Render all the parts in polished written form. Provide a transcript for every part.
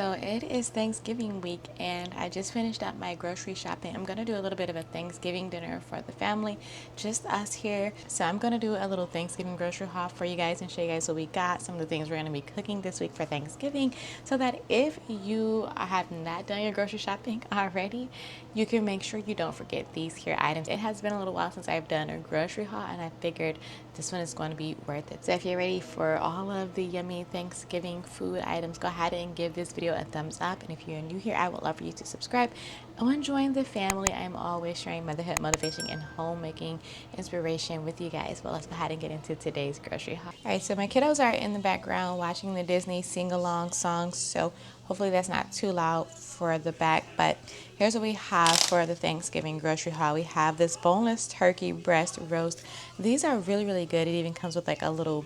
So it is Thanksgiving week and I just finished up my grocery shopping. I'm going to do a little bit of a Thanksgiving dinner for the family, just us here. So I'm going to do a little Thanksgiving grocery haul for you guys and show you guys what we got, some of the things we're going to be cooking this week for Thanksgiving, so that if you have not done your grocery shopping already, you can make sure you don't forget these here items. It has been a little while since I've done a grocery haul and I figured this one is going to be worth it. So if you're ready for all of the yummy Thanksgiving food items, go ahead and give this video a thumbs up. And if you're new here, I would love for you to subscribe and join the family. I'm always sharing motherhood motivation and homemaking inspiration with you guys. But let's go ahead and get into today's grocery haul. All right, so my kiddos are in the background watching the Disney sing-along songs, so hopefully that's not too loud for the back. But here's what we have for the Thanksgiving grocery haul. We have this boneless turkey breast roast. These are really good. It even comes with like a little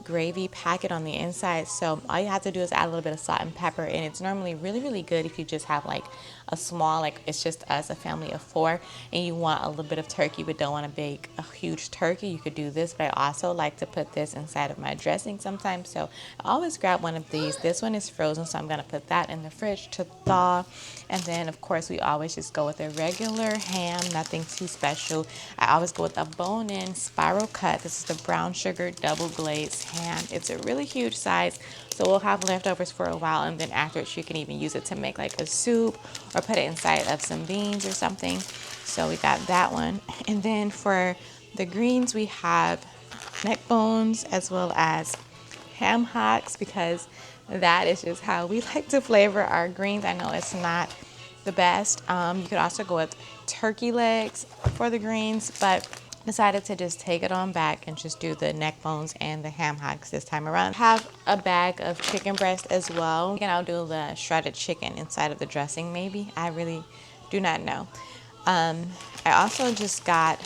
gravy packet on the inside, so all you have to do is add a little bit of salt and pepper, and it's normally really good if you just have like a small, like it's just us, a family of 4, and you want a little bit of turkey but don't want to bake a huge turkey. You could do this, but I also like to put this inside of my dressing sometimes, so I always grab one of these. This one is frozen, so I'm going to put that in the fridge to thaw. And then of course we always just go with a regular ham, nothing too special. I always go with a bone-in spiral cut. This is the brown sugar double glazed ham. It's a really huge size, so we'll have leftovers for a while, and then afterwards you can even use it to make like a soup or put it inside of some beans or something. So we got that one. And then for the greens, we have neck bones as well as ham hocks, because that is just how we like to flavor our greens. I know it's not the best. You could also go with turkey legs for the greens, but decided to just take it on back and just do the neck bones and the ham hocks this time around. I have a bag of chicken breast as well, and I'll do the shredded chicken inside of the dressing maybe. I really do not know. I also just got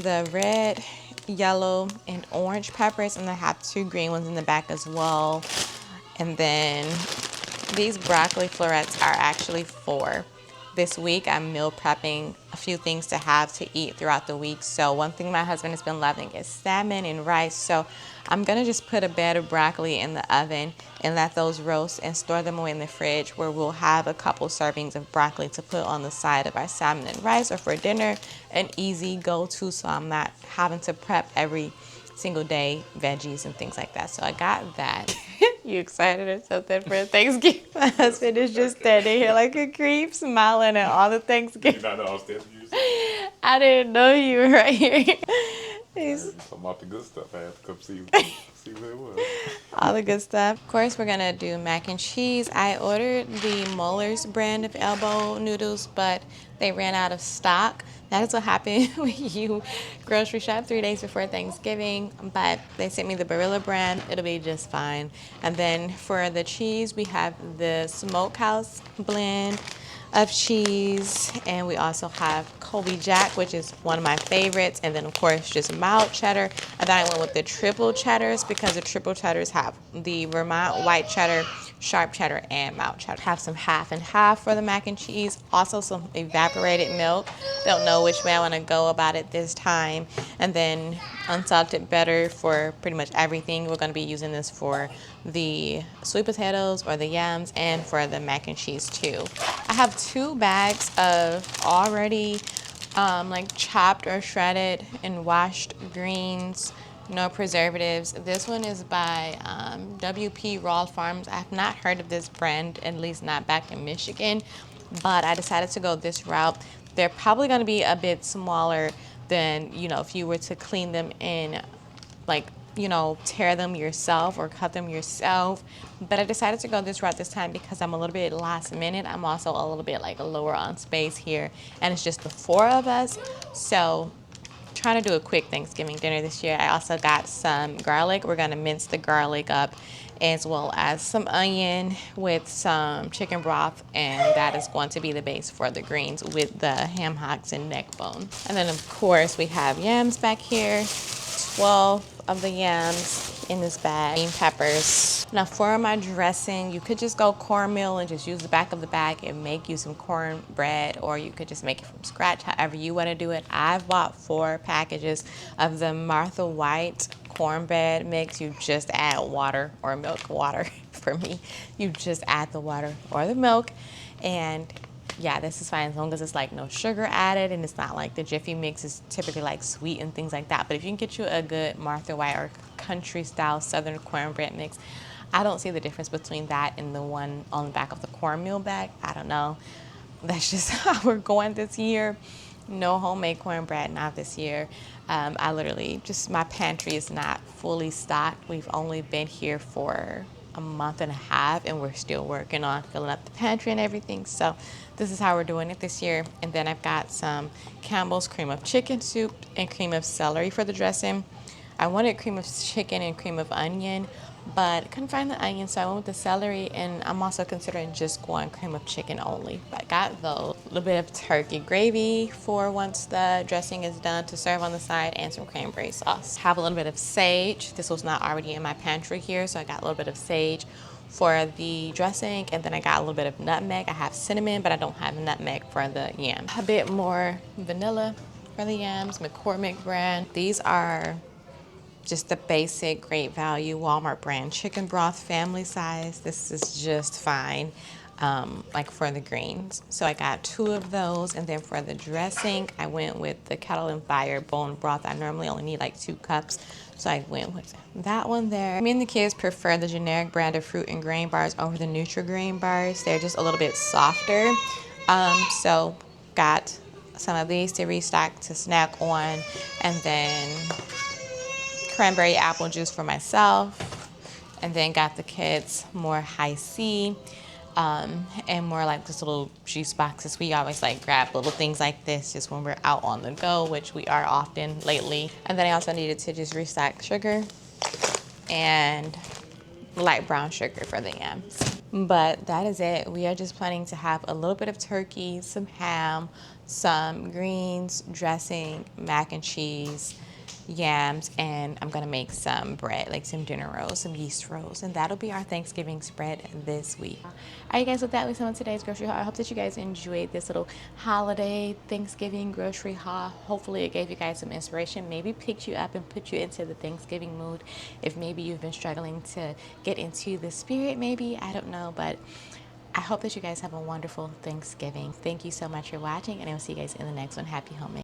the red, yellow, and orange peppers, and I have 2 green ones in the back as well. And then these broccoli florets are actually for this week. I'm meal prepping a few things to have to eat throughout the week. So one thing my husband has been loving is salmon and rice. So I'm gonna just put a bed of broccoli in the oven and let those roast and store them away in the fridge, where we'll have a couple servings of broccoli to put on the side of our salmon and rice, or for dinner, an easy go-to, so I'm not having to prep every single day veggies and things like that. So I got that. You excited or something for Thanksgiving? My husband is just standing here like a creep, smiling at all the Thanksgiving. I didn't know you were right here. Talking about the good stuff. I had to come see what it was. All the good stuff. Of course, we're gonna do mac and cheese. I ordered the Muller's brand of elbow noodles, but they ran out of stock. That is what happened when you grocery shop 3 days before Thanksgiving, but they sent me the Barilla brand. It'll be just fine. And then for the cheese, we have the Smokehouse blend of cheese, and we also have Colby Jack, which is one of my favorites, and then of course just mild cheddar. And then I went with the triple cheddars because the triple cheddars have the Vermont white cheddar, sharp cheddar, and mild cheddar. Have some half and half for the mac and cheese, also some evaporated milk. Don't know which way I want to go about it this time. And then unsalted butter for pretty much everything. We're going to be using this for the sweet potatoes or the yams, and for the mac and cheese too. I have 2 bags of already like chopped or shredded and washed greens, no preservatives. This one is by WP Raw Farms. I have not heard of this brand, at least not back in Michigan, but I decided to go this route. They're probably going to be a bit smaller than, you know, if you were to clean them in, like, you know, tear them yourself or cut them yourself. But I decided to go this route this time because I'm a little bit last minute. I'm also a little bit like lower on space here, and it's just the 4 of us. So trying to do a quick Thanksgiving dinner this year. I also got some garlic. We're going to mince the garlic up, as well as some onion with some chicken broth, and that is going to be the base for the greens with the ham hocks and neck bone. And then of course we have yams back here, 12 of the yams in this bag, green peppers. Now for my dressing, you could just go cornmeal and just use the back of the bag and make you some cornbread, or you could just make it from scratch, however you want to do it. I've bought 4 packages of the Martha White cornbread mix. You just add water or milk water for me. You just add the water or the milk, and yeah, this is fine as long as it's like no sugar added and it's not like the Jiffy Mix is typically like sweet and things like that. But if you can get you a good Martha White or country style Southern cornbread mix, I don't see the difference between that and the one on the back of the cornmeal bag. I don't know. That's just how we're going this year. No homemade cornbread, not this year. I literally just, my pantry is not fully stocked. We've only been here for a month and a half and we're still working on filling up the pantry and everything. So this is how we're doing it this year. And then I've got some Campbell's cream of chicken soup and cream of celery for the dressing. I wanted cream of chicken and cream of onion, but couldn't find the onion, so I went with the celery, and I'm also considering just going cream of chicken only. But I got those. A little bit of turkey gravy for once the dressing is done to serve on the side, and some cranberry sauce. Have a little bit of sage. This was not already in my pantry here, so I got a little bit of sage for the dressing, and then I got a little bit of nutmeg. I have cinnamon, but I don't have nutmeg for the yam. A bit more vanilla for the yams, McCormick brand. These are just the basic Great Value Walmart brand chicken broth, family size. This is just fine, like for the greens. So I got 2 of those, and then for the dressing, I went with the Kettle and Fire bone broth. I normally only need like 2 cups, so I went with that one there. Me and the kids prefer the generic brand of fruit and grain bars over the Nutri-Grain bars. They're just a little bit softer. So got some of these to restock to snack on, and then cranberry apple juice for myself, and then got the kids more high C, and more like this little juice boxes. We always like grab little things like this just when we're out on the go, which we are often lately. And then I also needed to just restock sugar and light brown sugar for the yams. But that is it. We are just planning to have a little bit of turkey, some ham, some greens, dressing, mac and cheese, yams, and I'm gonna make some bread, like some dinner rolls, some yeast rolls, and that'll be our Thanksgiving spread this week. All right, guys, with that, we on today's grocery haul. I hope that you guys enjoyed this little holiday Thanksgiving grocery haul. Hopefully it gave you guys some inspiration, maybe picked you up and put you into the Thanksgiving mood. If maybe you've been struggling to get into the spirit, maybe, I don't know, but I hope that you guys have a wonderful Thanksgiving. Thank you so much for watching, and I will see you guys in the next one. Happy homemaking.